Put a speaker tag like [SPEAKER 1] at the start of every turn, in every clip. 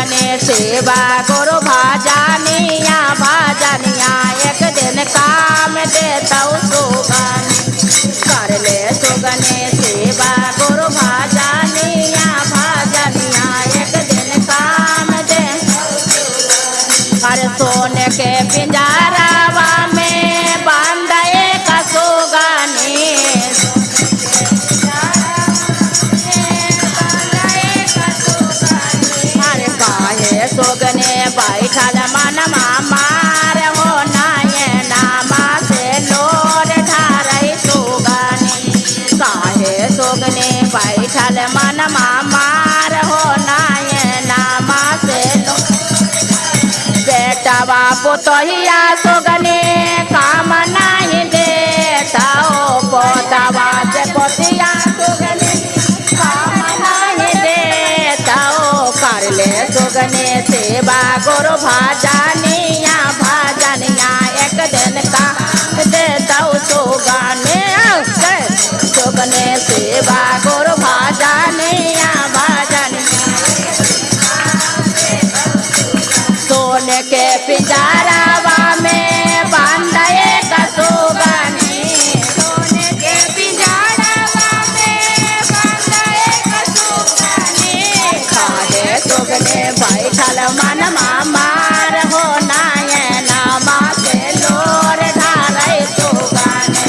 [SPEAKER 1] सुगने सेवा गुरु भाजनिया भाजनिया एक दिन काम देता सुगने कर ले सुगने सेवा गुरु भाजनिया भाजनिया एक दिन काम दे कर सोने के पिंजरावा में बांध एक सुगने सोगने बैठल मन मार हो नाये नामा से लोर ढारई सुगने काहे सोगने बैठल मन मार हो नाये नामा से बेटा बापू तोहिया सोगने काम नहीं देता ओ पोतवा से पोतिया सोगने काम नहीं देता ओ कर ले सुगने सेवा गुरु भाजनिया भाजनिया एक दिन का देता सुगने सुगने सेवा गुरु भाजनिया भाजनिया सोने के पिंजरावा में बांध एक सुगने सोने के पिंजरावा में बांध एक सुगने काहे सुगने बैठल मन मार हो नाये नामा से लोर ढारई सुगने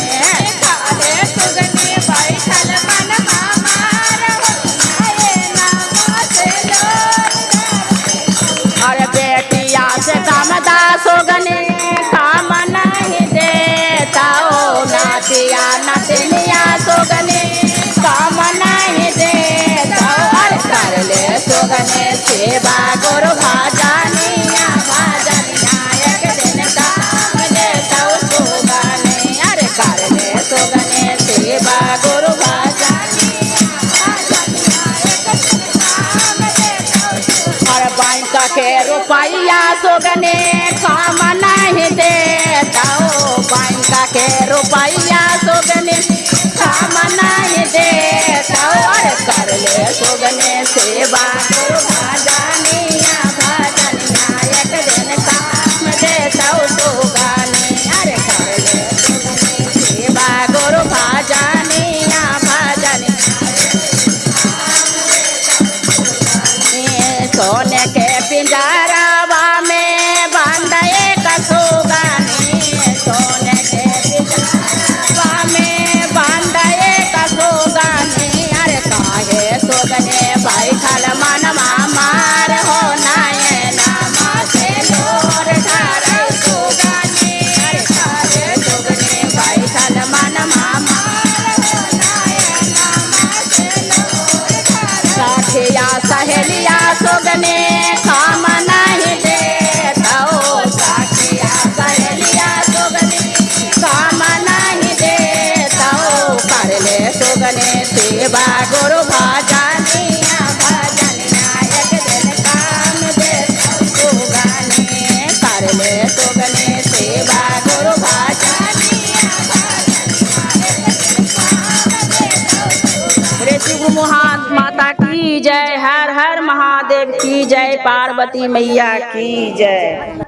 [SPEAKER 1] काहे सुगने बैठल मन मार हो नाये नामा से लोर और बेटिया से कामदा सुगने काम नहीं देता ओ नातिया नतनिया सुगने काम नहीं देता और कर ले सुगने सेवा गुरु भाजनिया भाजनिया एक दिन काम देता सुगने अरे कर ले सुगने सेवा गुरु भाजनिया भाजनिया एक दिन काम देता और बैंक के रुपया सुगने काम नहीं देता ओ बैंक के रुपया सुगने काम नहीं देता और कर ले सुगने सेवा गुरु भाजनिया भाजनिया एक दिन काम देता सुगने अरे कर ले सुगने सेवा गुरु भाजनिया भाजनिया सोने के पिंजरावा में बांध एक सुगने सोने के पिंजरावा में बांध एक सुगने अरे काहे सुगने बैठल मन मार हो नाये नामा से लोर ढारई सुगने अरे काहे सुगने बैठल मन मार हो नाये नामा से लोर ढारई साथिया सहेलिया सुगने काम नहीं देता ओ साथिया सहेलिया सुगने काम नहीं देता ओ कर ले सुगने सेवा गुरु भाजनिया भाजनिया एक दिन काम देता सुगने कर ले सुगने सेवा गुरु भाजनिया भाजनिया एक दिन काम देता सुगने शिव माता की जय हर हर महादेव की जय पार्वती मैया की जय।